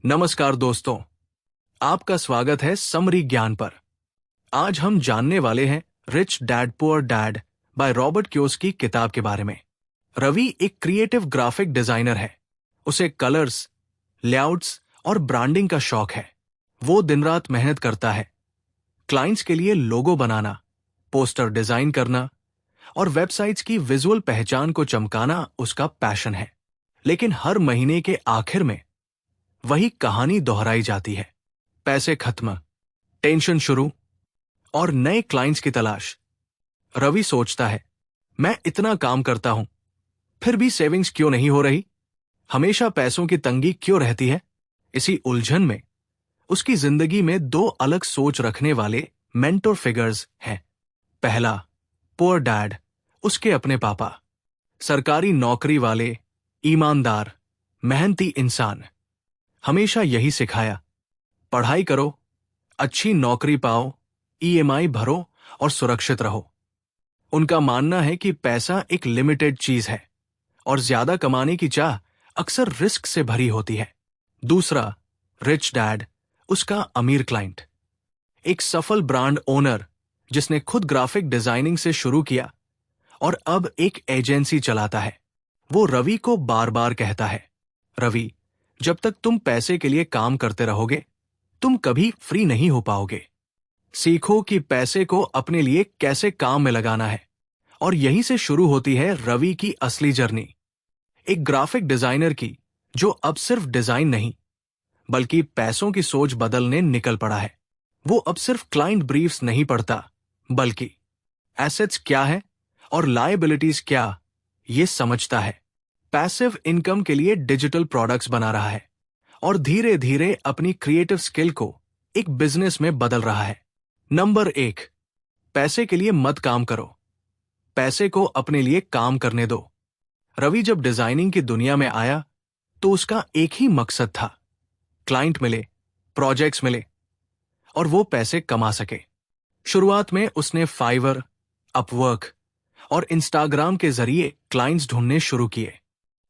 नमस्कार दोस्तों, आपका स्वागत है समरी ज्ञान पर। आज हम जानने वाले हैं rich dad poor dad by Robert Kiyosaki की किताब के बारे में। रवि एक क्रिएटिव ग्राफिक डिजाइनर है। उसे कलर्स, लेआउट्स और ब्रांडिंग का शौक है। वो दिन रात मेहनत करता है। क्लाइंट्स के लिए लोगो बनाना, पोस्टर डिजाइन करना और वेबसाइट्स की विजुअल पहचान को चमकाना उसका पैशन है। लेकिन हर महीने के आखिर में वही कहानी दोहराई जाती है। पैसे खत्म, टेंशन शुरू और नए क्लाइंट्स की तलाश। रवि सोचता है, मैं इतना काम करता हूं, फिर भी सेविंग्स क्यों नहीं हो रही? हमेशा पैसों की तंगी क्यों रहती है? इसी उलझन में उसकी जिंदगी में दो अलग सोच रखने वाले मेंटर फिगर्स हैं। पहला, पुअर डैड, उसके अपने पापा, सरकारी नौकरी वाले, ईमानदार, मेहनती इंसान। हमेशा यही सिखाया, पढ़ाई करो, अच्छी नौकरी पाओ, ईएमआई भरो और सुरक्षित रहो। उनका मानना है कि पैसा एक लिमिटेड चीज है और ज्यादा कमाने की चाह अक्सर रिस्क से भरी होती है। दूसरा, रिच डैड, उसका अमीर क्लाइंट, एक सफल ब्रांड ओनर जिसने खुद ग्राफिक डिजाइनिंग से शुरू किया और अब एक एजेंसी चलाता है। वो रवि को बार बार कहता है, रवि, जब तक तुम पैसे के लिए काम करते रहोगे, तुम कभी फ्री नहीं हो पाओगे। सीखो कि पैसे को अपने लिए कैसे काम में लगाना है। और यहीं से शुरू होती है रवि की असली जर्नी, एक ग्राफिक डिजाइनर की, जो अब सिर्फ डिजाइन नहीं बल्कि पैसों की सोच बदलने निकल पड़ा है। वो अब सिर्फ क्लाइंट ब्रीफ्स नहीं पढ़ता, बल्कि एसेट्स क्या है और लायबिलिटीज क्या, ये समझता है। पैसिव इनकम के लिए डिजिटल प्रोडक्ट्स बना रहा है और धीरे धीरे अपनी क्रिएटिव स्किल को एक बिजनेस में बदल रहा है। नंबर 1, पैसे के लिए मत काम करो, पैसे को अपने लिए काम करने दो। रवि जब डिजाइनिंग की दुनिया में आया तो उसका एक ही मकसद था, क्लाइंट मिले, प्रोजेक्ट्स मिले और वो पैसे कमा सके। शुरुआत में उसने फाइवर, अपवर्क और इंस्टाग्राम के जरिए क्लाइंट्स ढूंढने शुरू किए।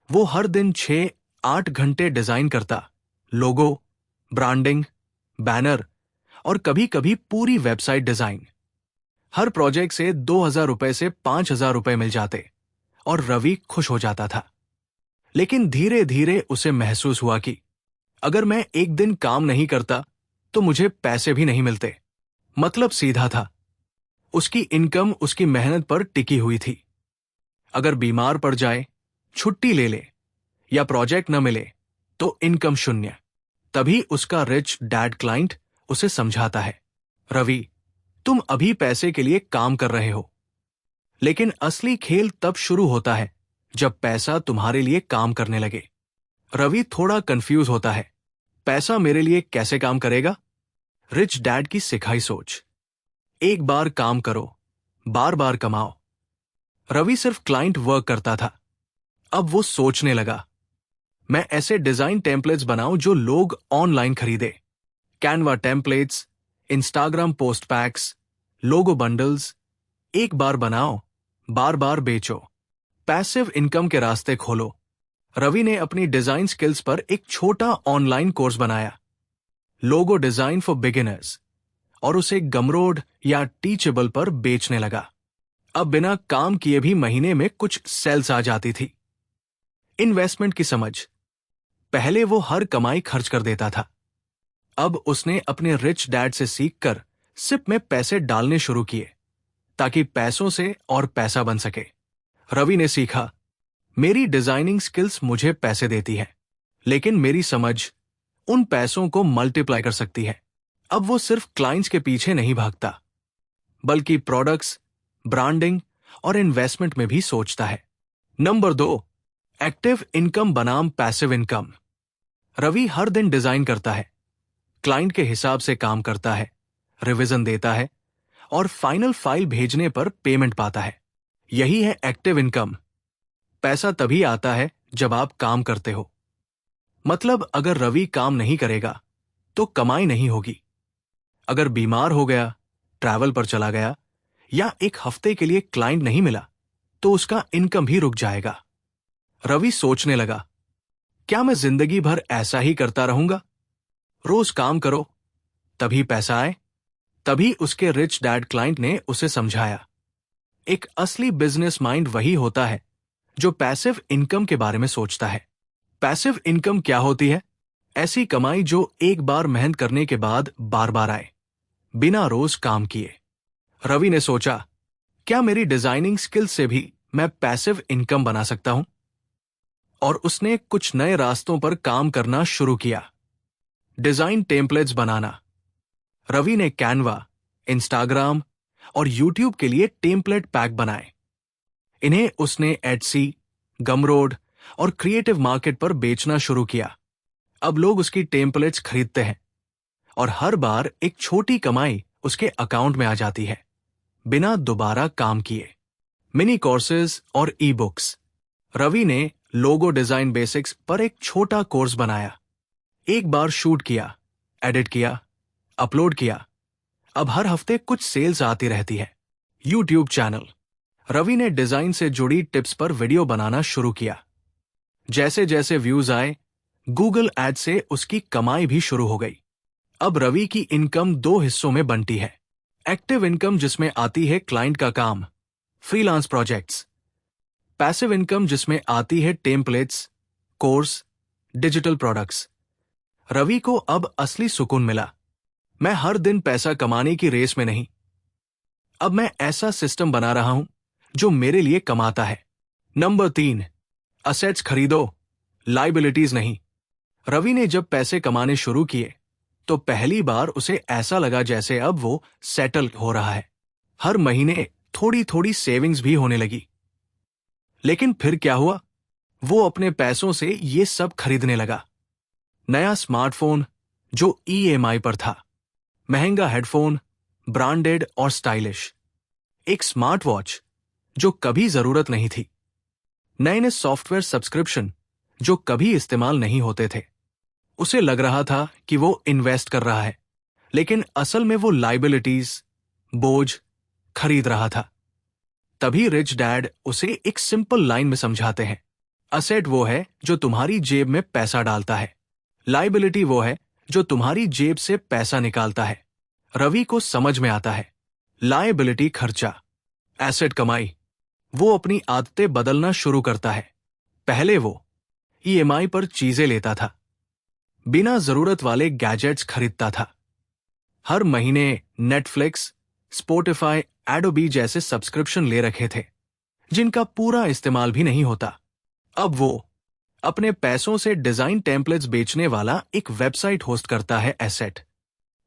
वो हर दिन 6-8 घंटे डिजाइन करता, लोगो, ब्रांडिंग, बैनर और कभी कभी पूरी वेबसाइट डिजाइन। हर प्रोजेक्ट से 2,000 रुपए से 5,000 रुपए मिल जाते और रवि खुश हो जाता था। लेकिन धीरे धीरे उसे महसूस हुआ कि अगर मैं एक दिन काम नहीं करता तो मुझे पैसे भी नहीं मिलते। मतलब सीधा था, उसकी इनकम उसकी मेहनत पर टिकी हुई थी। अगर बीमार पड़ जाए, छुट्टी ले ले या प्रोजेक्ट न मिले तो इनकम शून्य। तभी उसका रिच डैड क्लाइंट उसे समझाता है, रवि, तुम अभी पैसे के लिए काम कर रहे हो, लेकिन असली खेल तब शुरू होता है जब पैसा तुम्हारे लिए काम करने लगे। रवि थोड़ा कंफ्यूज होता है, पैसा मेरे लिए कैसे काम करेगा? रिच डैड की सिखाई सोच, एक बार काम करो, बार बार कमाओ। रवि सिर्फ क्लाइंट वर्क करता था। अब वो सोचने लगा, मैं ऐसे डिजाइन टेम्पलेट्स बनाऊं जो लोग ऑनलाइन खरीदे। Canva templates, Instagram post packs, logo bundles. एक बार बनाओ, बार बार बेचो, पैसिव इनकम के रास्ते खोलो। रवि ने अपनी डिजाइन स्किल्स पर एक छोटा ऑनलाइन कोर्स बनाया, लोगो डिजाइन फॉर बिगिनर्स, और उसे गमरोड या टीचेबल पर बेचने लगा। अब बिना काम किए भी महीने में कुछ सेल्स आ जाती थी। इन्वेस्टमेंट की समझ, पहले वो हर कमाई खर्च कर देता था। अब उसने अपने रिच डैड से सीखकर सिप में पैसे डालने शुरू किए ताकि पैसों से और पैसा बन सके। रवि ने सीखा, मेरी डिजाइनिंग स्किल्स मुझे पैसे देती है, लेकिन मेरी समझ उन पैसों को मल्टीप्लाई कर सकती है। अब वो सिर्फ क्लाइंट्स के पीछे नहीं भागता, बल्कि प्रोडक्ट्स, ब्रांडिंग और इन्वेस्टमेंट में भी सोचता है। नंबर 2, एक्टिव इनकम बनाम पैसिव इनकम। रवि हर दिन डिजाइन करता है, क्लाइंट के हिसाब से काम करता है, रिवीजन देता है और फाइनल फाइल भेजने पर पेमेंट पाता है। यही है एक्टिव इनकम। पैसा तभी आता है जब आप काम करते हो। मतलब अगर रवि काम नहीं करेगा तो कमाई नहीं होगी। अगर बीमार हो गया, ट्रैवल पर चला गया या एक हफ्ते के लिए क्लाइंट नहीं मिला तो उसका इनकम भी रुक जाएगा। रवि सोचने लगा, क्या मैं जिंदगी भर ऐसा ही करता रहूंगा? रोज काम करो, तभी पैसा आए। तभी उसके रिच डैड क्लाइंट ने उसे समझाया, एक असली बिजनेस माइंड वही होता है जो पैसिव इनकम के बारे में सोचता है। पैसिव इनकम क्या होती है? ऐसी कमाई जो एक बार मेहनत करने के बाद बार बार आए, बिना रोज काम किए। रवि ने सोचा, क्या मेरी डिजाइनिंग स्किल से भी मैं पैसिव इनकम बना सकता हूं? और उसने कुछ नए रास्तों पर काम करना शुरू किया। डिजाइन टेम्पलेट्स बनाना। रवि ने कैनवा, इंस्टाग्राम और यूट्यूब के लिए टेम्पलेट पैक बनाए। इन्हें उसने एडसी, गमरोड और क्रिएटिव मार्केट पर बेचना शुरू किया। अब लोग उसकी टेम्पलेट्स खरीदते हैं और हर बार एक छोटी कमाई उसके अकाउंट में आ जाती है, बिना दोबारा काम किए। मिनी कोर्सेज और ई बुक्स। रवि ने लोगो डिजाइन बेसिक्स पर एक छोटा कोर्स बनाया। एक बार शूट किया, एडिट किया, अपलोड किया। अब हर हफ्ते कुछ सेल्स आती रहती है। YouTube channel. रवि ने डिजाइन से जुड़ी टिप्स पर वीडियो बनाना शुरू किया। जैसे जैसे व्यूज आए, गूगल एड से उसकी कमाई भी शुरू हो गई। अब रवि की इनकम दो हिस्सों में बनती है। एक्टिव इनकम, जिसमें आती है क्लाइंट का काम, फ्रीलांस प्रोजेक्ट्स। पैसिव इनकम, जिसमें आती है templates, course, digital products. Ravi को अब असली सुकून मिला। मैं हर दिन पैसा कमाने की रेस में नहीं, अब मैं ऐसा सिस्टम बना रहा हूं जो मेरे लिए कमाता है। नंबर 3, असेट्स खरीदो, लाइबिलिटीज नहीं। रवि ने जब पैसे कमाने शुरू किए तो पहली बार उसे ऐसा लगा जैसे अब वो सेटल हो रहा है। हर महीने थोड़ी थोड़ी सेविंग्स भी होने लगी। लेकिन फिर क्या हुआ? वो अपने पैसों से ये सब खरीदने लगा। नया स्मार्टफोन जो ईएमआई पर था, महंगा हेडफोन, ब्रांडेड और स्टाइलिश, एक स्मार्ट वॉच जो कभी जरूरत नहीं थी, नए नए सॉफ्टवेयर सब्सक्रिप्शन जो कभी इस्तेमाल नहीं होते थे। उसे लग रहा था कि वो इन्वेस्ट कर रहा है, लेकिन असल में वो लाइबिलिटीज, बोझ खरीद रहा था। तभी रिच डैड उसे एक सिंपल लाइन में समझाते हैं, असेट वो है जो तुम्हारी जेब में पैसा डालता है, लाइबिलिटी वो है जो तुम्हारी जेब से पैसा निकालता है। रवि को समझ में आता है, लायबिलिटी खर्चा, एसेट कमाई। वो अपनी आदतें बदलना शुरू करता है। पहले वो ईएमआई पर चीजें लेता था, बिना जरूरत वाले गैजेट्स खरीदता था। हर महीने नेटफ्लिक्स, स्पॉटिफाई, एडोबी जैसे सब्सक्रिप्शन ले रखे थे, जिनका पूरा इस्तेमाल भी नहीं होता। अब वो अपने पैसों से डिजाइन टेम्पलेट्स बेचने वाला एक वेबसाइट होस्ट करता है, एसेट।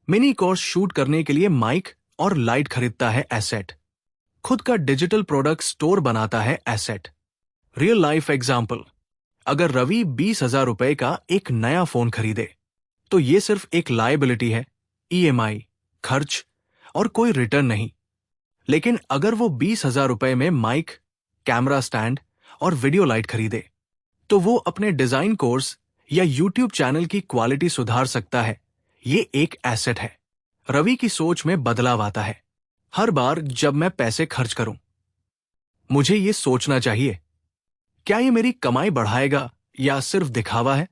मिनी कोर्स शूट करने के लिए माइक और लाइट खरीदता है, एसेट। खुद का डिजिटल प्रोडक्ट स्टोर बनाता है, एसेट। रियल लाइफ एग्जाम्पल, अगर रवि 20,000 रुपए का एक नया फोन खरीदे तो ये सिर्फ एक लायबिलिटी है, ईएमआई, खर्च और कोई रिटर्न नहीं। लेकिन अगर वो 20,000 रुपए में माइक, कैमरा स्टैंड और वीडियो लाइट खरीदे तो वो अपने डिजाइन कोर्स या यूट्यूब चैनल की क्वालिटी सुधार सकता है। ये एक एसेट है। रवि की सोच में बदलाव आता है। हर बार जब मैं पैसे खर्च करूं, मुझे ये सोचना चाहिए, क्या ये मेरी कमाई बढ़ाएगा या सिर्फ दिखावा है?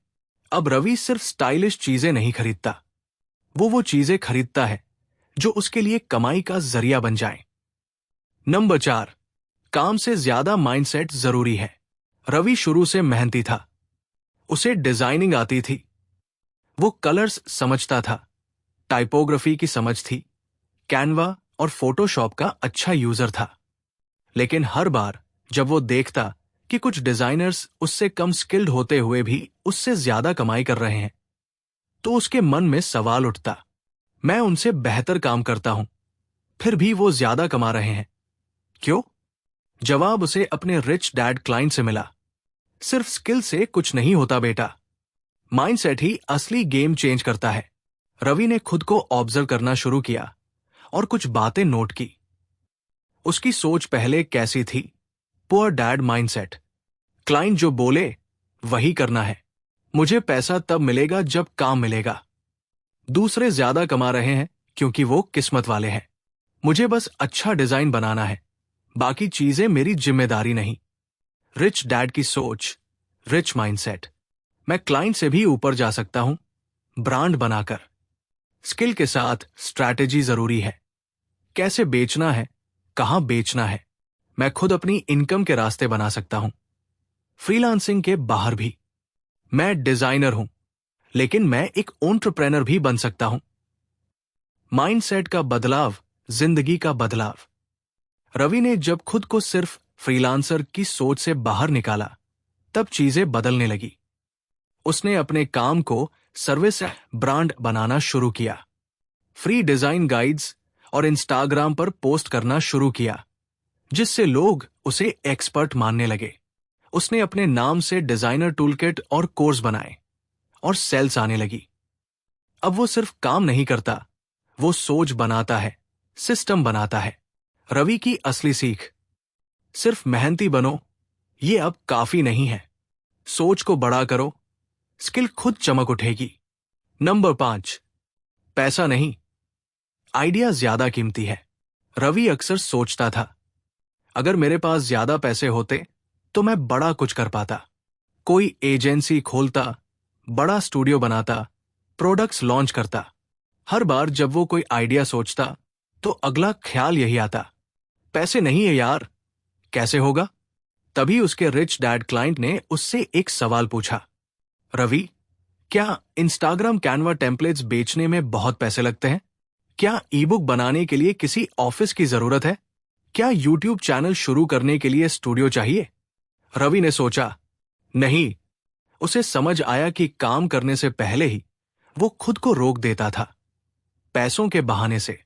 अब रवि सिर्फ स्टाइलिश चीजें नहीं खरीदता, वो चीजें खरीदता है जो उसके लिए कमाई का जरिया बन जाए। नंबर 4, काम से ज्यादा माइंडसेट जरूरी है। रवि शुरू से मेहनती था। उसे डिजाइनिंग आती थी, वो कलर्स समझता था, टाइपोग्राफी की समझ थी, कैनवा और फोटोशॉप का अच्छा यूजर था। लेकिन हर बार जब वो देखता कि कुछ डिजाइनर्स उससे कम स्किल्ड होते हुए भी उससे ज्यादा कमाई कर रहे हैं, तो उसके मन में सवाल उठता, मैं उनसे बेहतर काम करता हूं, फिर भी वो ज्यादा कमा रहे हैं, क्यों? जवाब उसे अपने रिच डैड क्लाइंट से मिला, सिर्फ स्किल से कुछ नहीं होता बेटा, माइंडसेट ही असली गेम चेंज करता है। रवि ने खुद को ऑब्जर्व करना शुरू किया और कुछ बातें नोट की। उसकी सोच पहले कैसी थी? पुअर डैड माइंडसेट, क्लाइंट जो बोले वही करना है, मुझे पैसा तब मिलेगा जब काम मिलेगा, दूसरे ज्यादा कमा रहे हैं क्योंकि वो किस्मत वाले हैं, मुझे बस अच्छा डिजाइन बनाना है, बाकी चीजें मेरी जिम्मेदारी नहीं। रिच डैड की सोच, रिच माइंडसेट, मैं क्लाइंट से भी ऊपर जा सकता हूं, ब्रांड बनाकर। स्किल के साथ स्ट्रैटेजी जरूरी है। कैसे बेचना है, कहां बेचना है, मैं खुद अपनी इनकम के रास्ते बना सकता हूं। फ्रीलांसिंग के बाहर भी। मैं डिजाइनर हूं, लेकिन मैं एक एंटरप्रेन्योर भी बन सकता हूं। माइंडसेट का बदलाव, जिंदगी का बदलाव। रवि ने जब खुद को सिर्फ फ्रीलांसर की सोच से बाहर निकाला, तब चीजें बदलने लगी। उसने अपने काम को सर्विस ब्रांड बनाना शुरू किया। फ्री डिजाइन गाइड्स और इंस्टाग्राम पर पोस्ट करना शुरू किया, जिससे लोग उसे एक्सपर्ट मानने लगे। उसने अपने नाम से डिजाइनर टूलकिट और कोर्स बनाए और सेल्स आने लगी। अब वो सिर्फ काम नहीं करता, वो सोच बनाता है, सिस्टम बनाता है। रवि की असली सीख। सिर्फ मेहनती बनो, ये अब काफी नहीं है। सोच को बड़ा करो, स्किल खुद चमक उठेगी। नंबर 5, पैसा नहीं, आइडिया ज्यादा कीमती है। रवि अक्सर सोचता था, अगर मेरे पास ज्यादा पैसे होते तो मैं बड़ा कुछ कर पाता। कोई एजेंसी खोलता, बड़ा स्टूडियो बनाता, प्रोडक्ट्स लॉन्च करता। हर बार जब वो कोई आइडिया सोचता तो अगला ख्याल यही आता, पैसे नहीं है यार, कैसे होगा? तभी उसके रिच डैड क्लाइंट ने उससे एक सवाल पूछा, रवि, क्या इंस्टाग्राम कैनवा टेम्पलेट्स बेचने में बहुत पैसे लगते हैं? क्या ईबुक बनाने के लिए किसी ऑफिस की जरूरत है? क्या यूट्यूब चैनल शुरू करने के लिए स्टूडियो चाहिए? रवि ने सोचा, नहीं। उसे समझ आया कि काम करने से पहले ही वो खुद को रोक देता था, पैसों के बहाने से।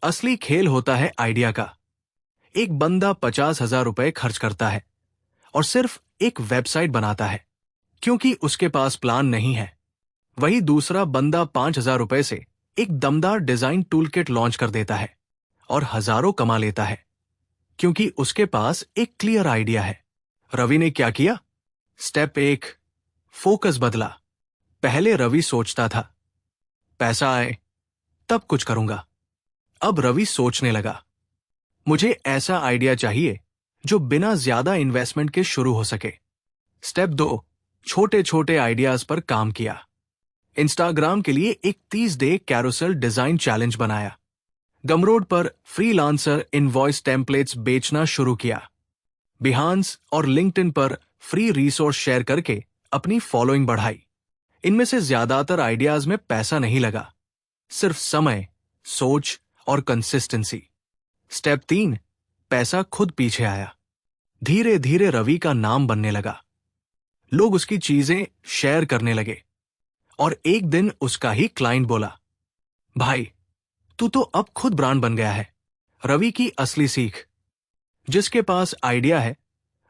असली खेल होता है आइडिया का। एक बंदा 50,000 रुपए खर्च करता है और सिर्फ एक वेबसाइट बनाता है, क्योंकि उसके पास प्लान नहीं है। वही दूसरा बंदा 5,000 रुपए से एक दमदार डिजाइन टूलकिट लॉन्च कर देता है और हजारों कमा लेता है, क्योंकि उसके पास एक क्लियर आइडिया है। रवि ने क्या किया? स्टेप 1, फोकस बदला। पहले रवि सोचता था, पैसा आए तब कुछ करूंगा। अब रवि सोचने लगा, मुझे ऐसा आइडिया चाहिए जो बिना ज्यादा इन्वेस्टमेंट के शुरू हो सके। स्टेप 2, छोटे छोटे आइडियाज पर काम किया। इंस्टाग्राम के लिए एक 30 डे कैरोसेल डिजाइन चैलेंज बनाया। गमरोड पर फ्रीलांसर इनवॉइस टेम्पलेट्स बेचना शुरू किया। बिहांस और लिंक्डइन पर फ्री रिसोर्स शेयर करके अपनी फॉलोइंग बढ़ाई। इनमें से ज्यादातर आइडियाज में पैसा नहीं लगा, सिर्फ समय, सोच और कंसिस्टेंसी। स्टेप 3, पैसा खुद पीछे आया। धीरे धीरे रवि का नाम बनने लगा। लोग उसकी चीजें शेयर करने लगे और एक दिन उसका ही क्लाइंट बोला, भाई, तू तो अब खुद ब्रांड बन गया है। रवि की असली सीख। जिसके पास आइडिया है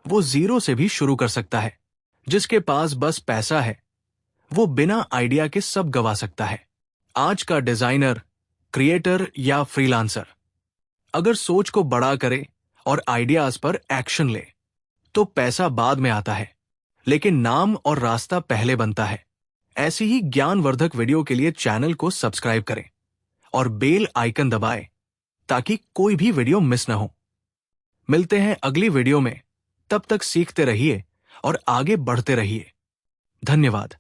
वो जीरो से भी शुरू कर सकता है। जिसके पास बस पैसा है वो बिना आइडिया के सब गवा सकता है। आज का डिजाइनर, क्रिएटर या फ्रीलांसर अगर सोच को बड़ा करे और आइडियाज पर एक्शन ले तो पैसा बाद में आता है, लेकिन नाम और रास्ता पहले बनता है। ऐसी ही ज्ञानवर्धक वीडियो के लिए चैनल को सब्सक्राइब करें और बेल आइकन दबाएं ताकि कोई भी वीडियो मिस न हो। मिलते हैं अगली वीडियो में। तब तक सीखते रहिए और आगे बढ़ते रहिए। धन्यवाद।